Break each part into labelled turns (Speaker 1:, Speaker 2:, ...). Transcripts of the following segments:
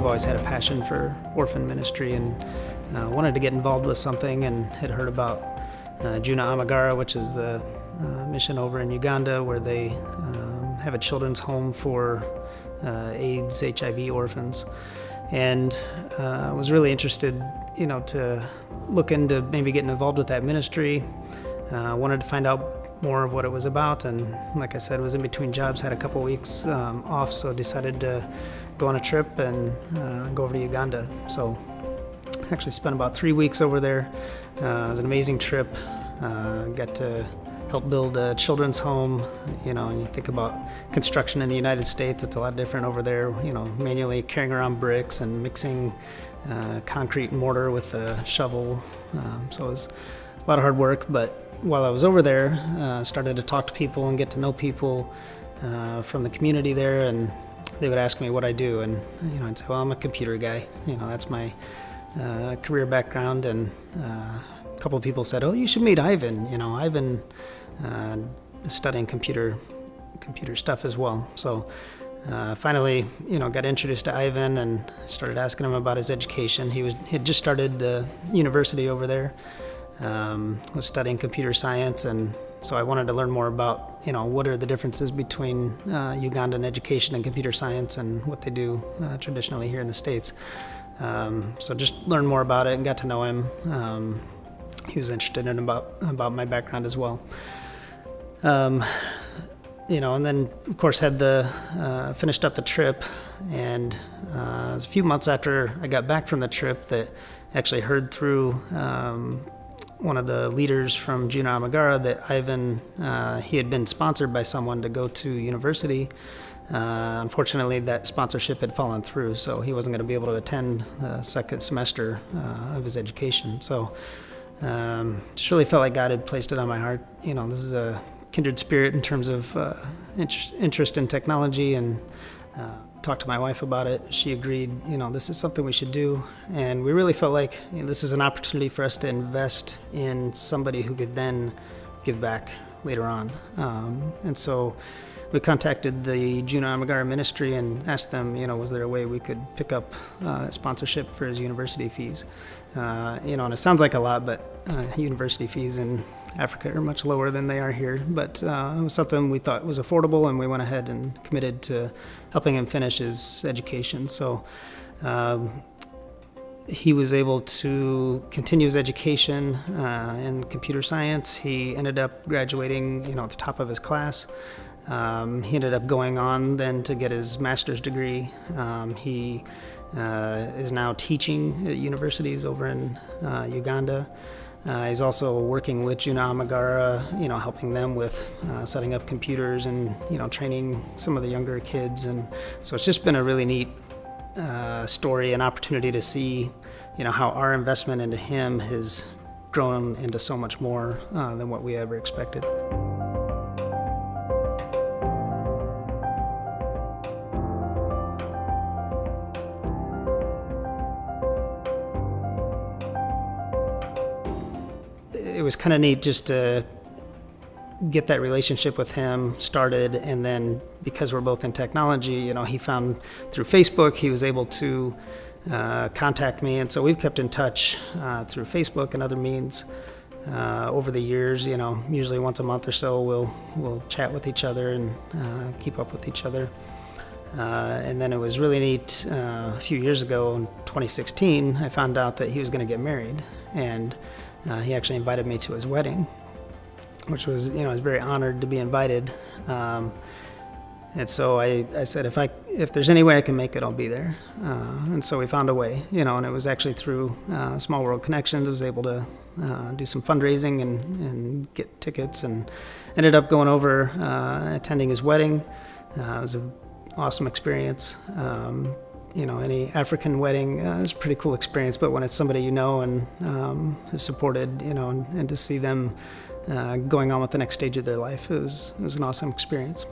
Speaker 1: we've always had a passion for orphan ministry and wanted to get involved with something, and had heard about Juna Amagara, which is the mission over in Uganda, where they have a children's home for AIDS, HIV orphans, and was really interested, to look into maybe getting involved with that ministry. Wanted to find out more of what it was about, and like I said, was in between jobs, had a couple weeks off, so decided to go on a trip and go over to Uganda. So actually spent about 3 weeks over there. It was an amazing trip. Got to help build a children's home. And you think about construction in the United States, it's a lot different over there, manually carrying around bricks and mixing concrete and mortar with a shovel. So it was a lot of hard work, but while I was over there, started to talk to people and get to know people from the community there, and they would ask me what I do, and I'd say, well, I'm a computer guy. That's my career background, and a couple of people said, oh, you should meet Ivan. Ivan is studying computer stuff as well. So finally, got introduced to Ivan and started asking him about his education. He had just started the university over there. Was studying computer science, and so I wanted to learn more about, what are the differences between Ugandan education and computer science and what they do traditionally here in the States. So just learned more about it and got to know him. He was interested in about my background as well. And then of course had finished up the trip, and it was a few months after I got back from the trip that I actually heard through one of the leaders from Juna Amagara that Ivan, he had been sponsored by someone to go to university. Unfortunately, that sponsorship had fallen through, so he wasn't going to be able to attend the second semester of his education. So just really felt like God had placed it on my heart. This is a kindred spirit in terms of interest in technology, and talked to my wife about it. She agreed, this is something we should do. And we really felt like this is an opportunity for us to invest in somebody who could then give back later on. And so we contacted the Juna Amagara ministry and asked them, was there a way we could pick up sponsorship for his university fees? And it sounds like a lot, but university fees in Africa are much lower than they are here, but it was something we thought was affordable, and we went ahead and committed to helping him finish his education. So he was able to continue his education in computer science. He ended up graduating, at the top of his class. He ended up going on then to get his master's degree. He is now teaching at universities over in Uganda. He's also working with Juna Amagara, helping them with setting up computers and, training some of the younger kids. And so it's just been a really neat story and opportunity to see, how our investment into him has grown into so much more than what we ever expected. It was kind of neat just to get that relationship with him started, and then because we're both in technology, he found through Facebook, he was able to contact me, and so we've kept in touch through Facebook and other means over the years. Usually once a month or so we'll chat with each other and keep up with each other. And then it was really neat a few years ago in 2016, I found out that he was going to get married, and he actually invited me to his wedding, which was, I was very honored to be invited. And so I said, if there's any way I can make it, I'll be there. And so we found a way, and it was actually through Small World Connections. I was able to do some fundraising and get tickets, and ended up going over, attending his wedding. It was an awesome experience. Any African wedding is a pretty cool experience, but when it's somebody and have supported, and to see them going on with the next stage of their life, it was an awesome experience.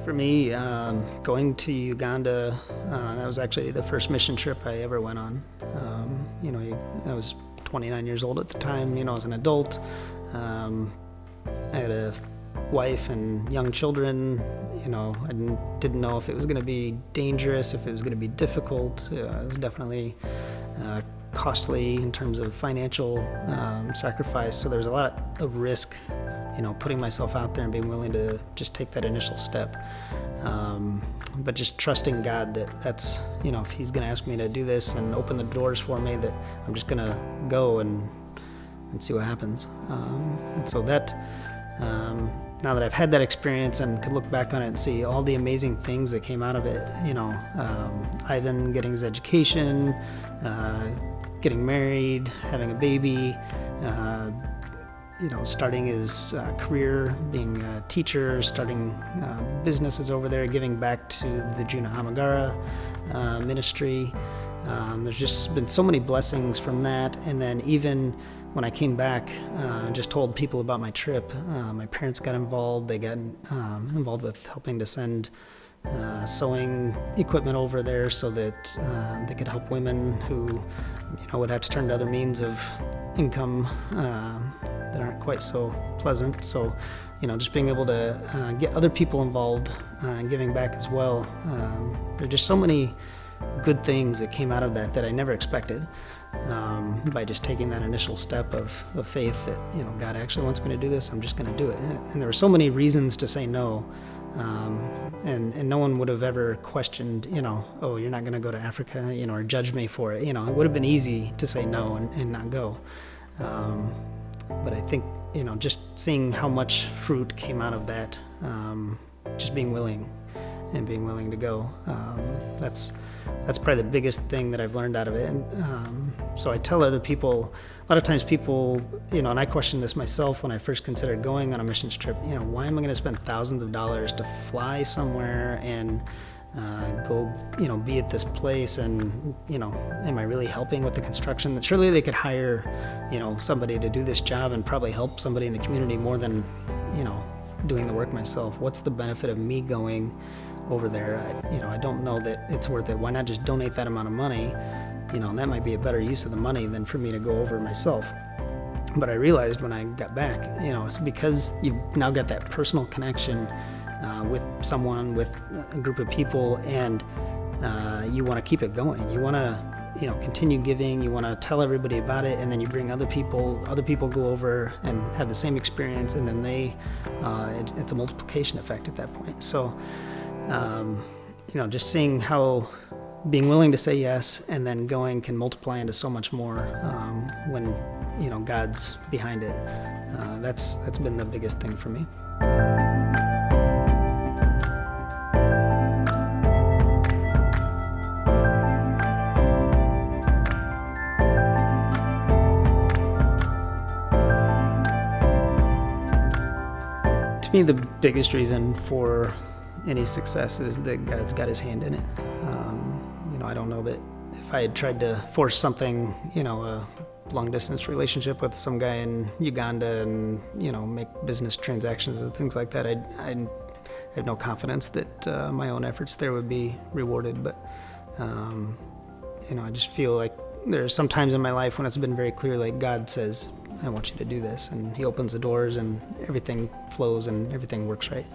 Speaker 1: For me, going to Uganda, that was actually the first mission trip I ever went on. I was 29 years old at the time, as an adult. I had a wife and young children. I didn't know if it was going to be dangerous, if it was going to be difficult. It was definitely costly in terms of financial sacrifice. So there was a lot of risk, putting myself out there and being willing to just take that initial step. But just trusting God that's, if He's going to ask me to do this and open the doors for me, that I'm just going to go and see what happens. And so that, now that I've had that experience and could look back on it and see all the amazing things that came out of it, Ivan getting his education, getting married, having a baby, starting his career, being a teacher, starting businesses over there, giving back to the Juna Hamagara ministry. There's just been so many blessings from that. And then even when I came back, just told people about my trip, my parents got involved. They got involved with helping to send sewing equipment over there so that they could help women who would have to turn to other means of income that aren't quite so pleasant. So just being able to get other people involved and giving back as well. There are just so many good things that came out of that I never expected, by just taking that initial step of faith that God actually wants me to do this. I'm just going to do it. And there were so many reasons to say no. And no one would have ever questioned, oh, you're not going to go to Africa, or judge me for it. It would have been easy to say no and not go. But I think, just seeing how much fruit came out of that, just being willing to go, that's probably the biggest thing that I've learned out of it. And so I tell other people, a lot of times people, and I questioned this myself when I first considered going on a missions trip, why am I going to spend thousands of dollars to fly somewhere and go, be at this place, and, am I really helping with the construction? That surely they could hire, somebody to do this job and probably help somebody in the community more than, doing the work myself. What's the benefit of me going over there? I don't know that it's worth it. Why not just donate that amount of money? And that might be a better use of the money than for me to go over myself. But I realized when I got back, it's because you've now got that personal connection with someone, with a group of people, and you want to keep it going. You want to, continue giving. You want to tell everybody about it, and then you bring other people go over and have the same experience, and then it's a multiplication effect at that point. So, just seeing how being willing to say yes and then going can multiply into so much more when God's behind it. That's been the biggest thing for me. To me, the biggest reason for any success is that God's got His hand in it. I don't know that if I had tried to force something, a long-distance relationship with some guy in Uganda and, make business transactions and things like that, I have no confidence that my own efforts there would be rewarded. But, I just feel like there are some times in my life when it's been very clear, like God says, I want you to do this, and He opens the doors and everything flows and everything works right.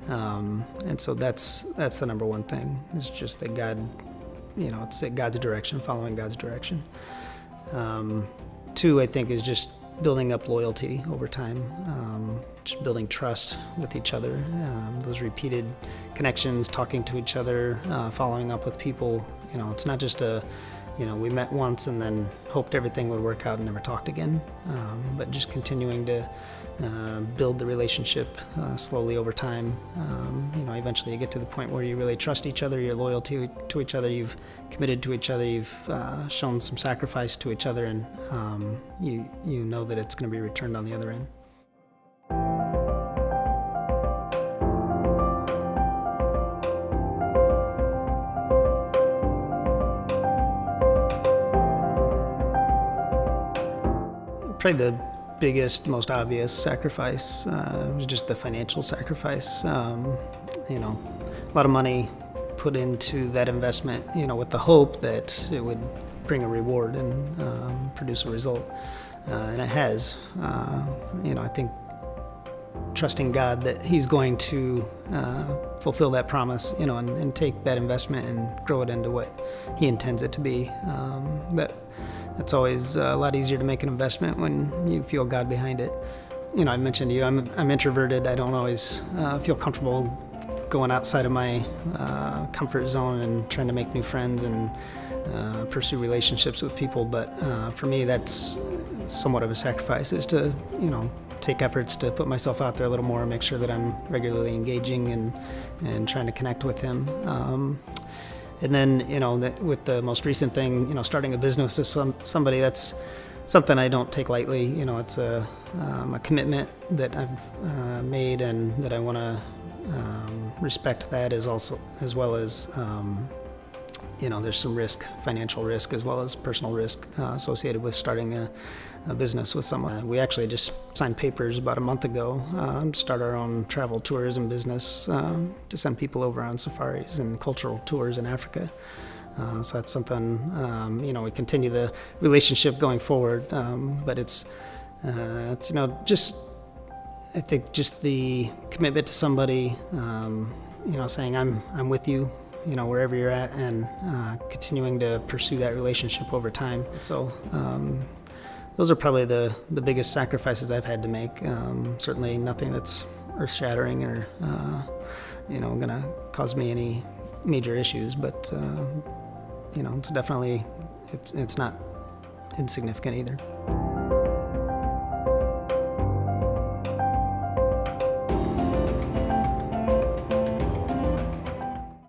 Speaker 1: And so that's the number one thing, is just that God, it's God's direction, following God's direction. Two, I think, is just building up loyalty over time, just building trust with each other, those repeated connections, talking to each other, following up with people. It's not just we met once and then hoped everything would work out and never talked again, but just continuing to build the relationship slowly over time. Eventually you get to the point where you really trust each other, you're loyal to each other, you've committed to each other, you've shown some sacrifice to each other, and you know that it's going to be returned on the other end. Probably the biggest, most obvious sacrifice was just the financial sacrifice. a lot of money put into that investment, with the hope that it would bring a reward and produce a result. And it has. I think trusting God that He's going to fulfill that promise, and take that investment and grow it into what He intends it to be. That's always a lot easier to make an investment when you feel God behind it. I mentioned to you, I'm introverted. I don't always feel comfortable going outside of my comfort zone and trying to make new friends and pursue relationships with people. But for me, that's somewhat of a sacrifice, is to, take efforts to put myself out there a little more, make sure that I'm regularly engaging and trying to connect with Him. And then, with the most recent thing, starting a business with somebody, that's something I don't take lightly. It's a commitment that I've made, and that I want to respect that, as well as there's some risk, financial risk, as well as personal risk associated with starting a business with someone. We actually just signed papers about a month ago to start our own travel tourism business to send people over on safaris and cultural tours in Africa. So that's something, we continue the relationship going forward, but it's just, I think, just the commitment to somebody, saying I'm with you, wherever you're at, and continuing to pursue that relationship over time. So those are probably the biggest sacrifices I've had to make. Certainly nothing that's earth-shattering or going to cause me any major issues, but it's definitely, it's not insignificant either.